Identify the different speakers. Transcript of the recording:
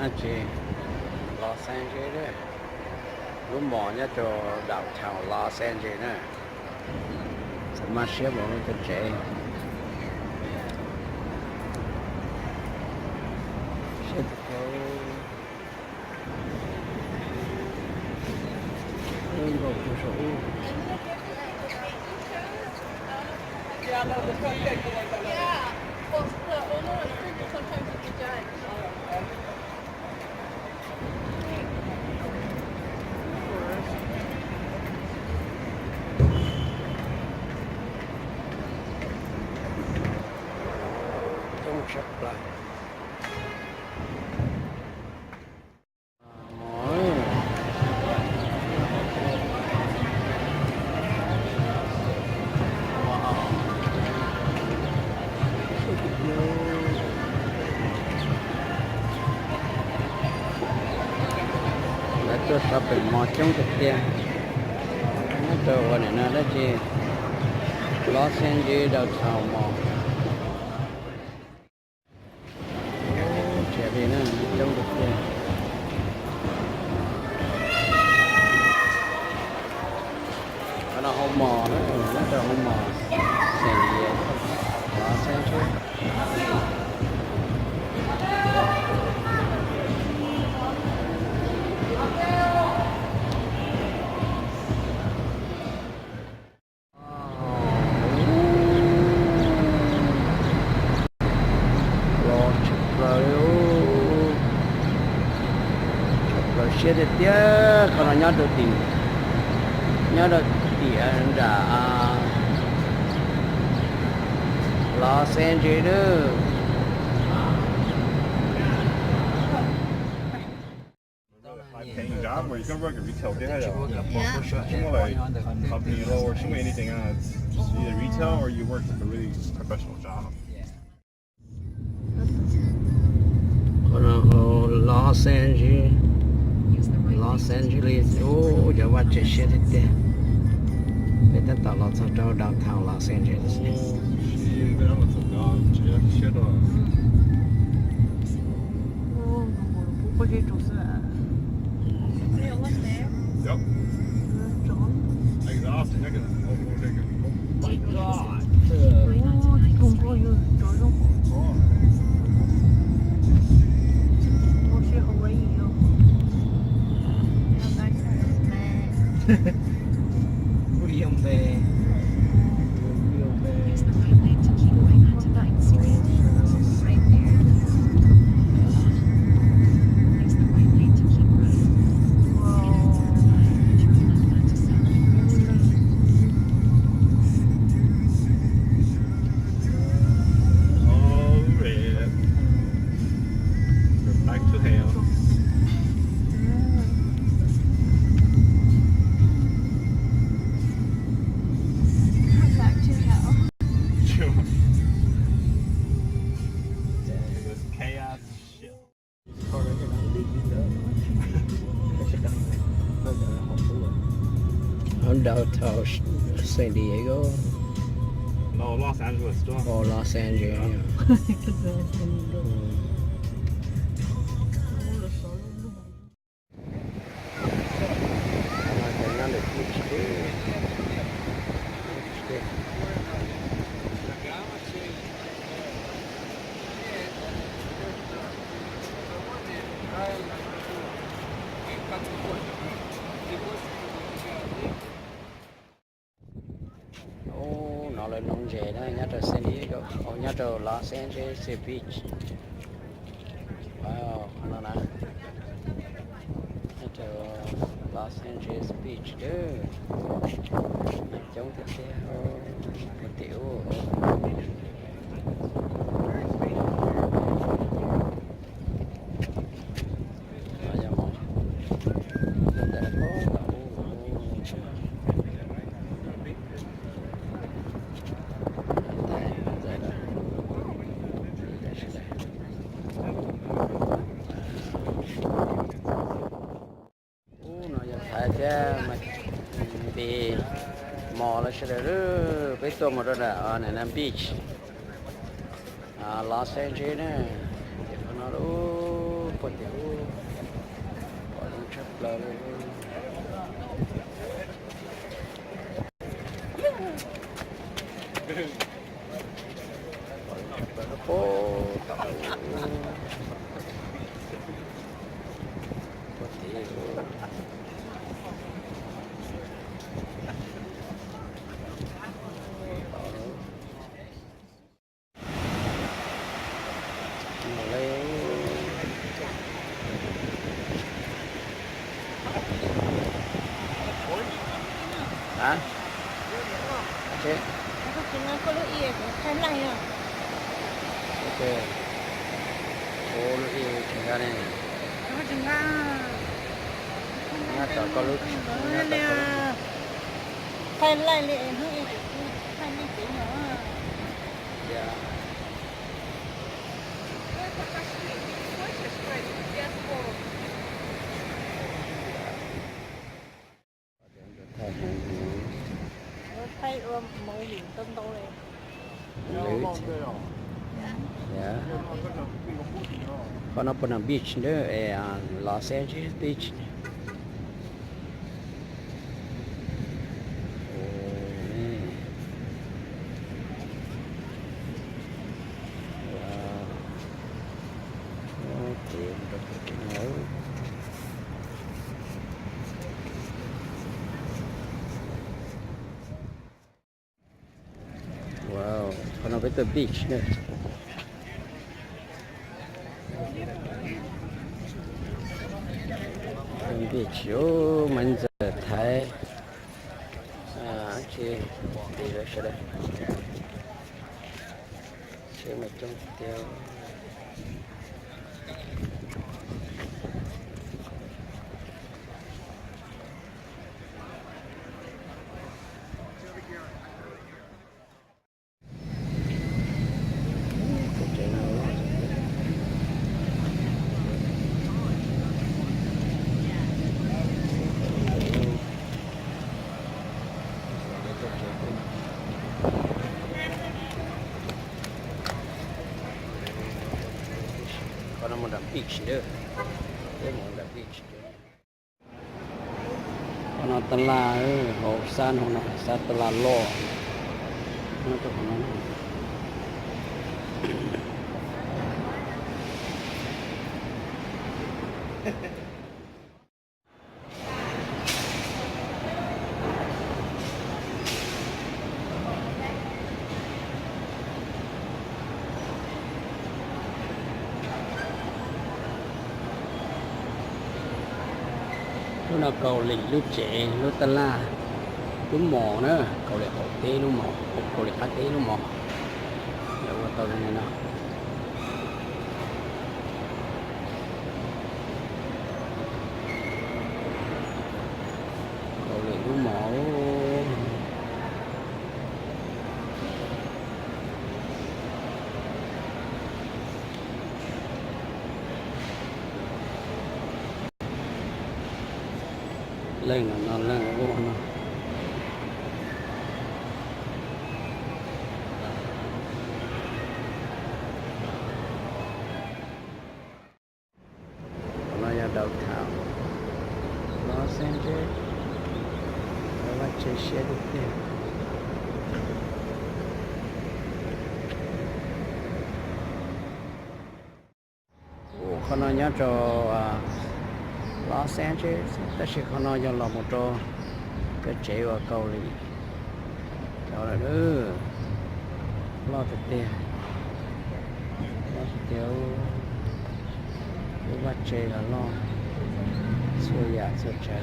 Speaker 1: nó chỉ Los Angeles đấy lúc mỏ nhá cho đảo thảo Los Angeles này mà xếp vào cái trẻ xếp vào cửa sổ.
Speaker 2: Yeah, no, the front gate. Yeah. Well, the owner of the sometimes it's a judge.
Speaker 1: Trong sập lại. Tôi sắp bị mò trong thực địa nó tôi này nó đó chi Los Angeles đầu thảo mò trẻ đi nó trong thực địa nó không mò nó cho không mò San Diego Los Angeles xe để tiếc còn nhớ được tiền đã Los Angeles
Speaker 3: paying job where you can work at retail there. Like company low or anything else. Just either retail or you work like a really professional job.
Speaker 1: Los Angeles oh giờ qua chạy xe đi thế bây giờ tao lo cho downtown Los Angeles
Speaker 3: Yep. Exhausting. My God. William Bay. Downtown San Diego. No, Los Angeles still.
Speaker 1: Oh, Los Angeles. Nó là nông dễ đó, nhớ từ San Diego, nhớ từ Los Angeles Beach. Wow, nó nè. Nhớ từ Los Angeles Beach đó. Chống cái xe một tiểu. Di mall saudara betul modal na beach Los Angeles ni, mana tu, là phố hả? Ok. Ok. Ô lúc yêu chúng ta này. Nga tỏ có lúc. Nga tỏ có lúc.
Speaker 2: Thay lại lệ hơi thay lại tí nữa.
Speaker 1: Yeah.
Speaker 2: Thay mới liền tân đâu này.
Speaker 1: Yeah. Còn up on a beach nữa, Los Angeles Beach. Wow, còn up at the beach nữa. Beach, oh, mình giờ thấy chị đi rồi sẽ đây chị mà trong tiêu còn một đám beach nữa, cái một đám beach nữa, còn nó tên là hồ san hồ nó san tên là lo, nó tôi còn nói lúc nào cầu lì lúc trẻ lúc ta la lúc mò nữa cầu lì hậu tế lúc mò cầu lì phát tế lúc mò đâu có tao này nào cầu lì lúc mò lên nó lên vô nó nó ra đầu thảo Los Angeles nó là chơi xe được tiền con nó nhớ cho Los Angeles, ta sẽ không nói cho là một trò cái chế vào cầu lì, đó là nữa, lo thực tiền, lo thực tiêu, cái bắt chế là lo, xua giả xua trái.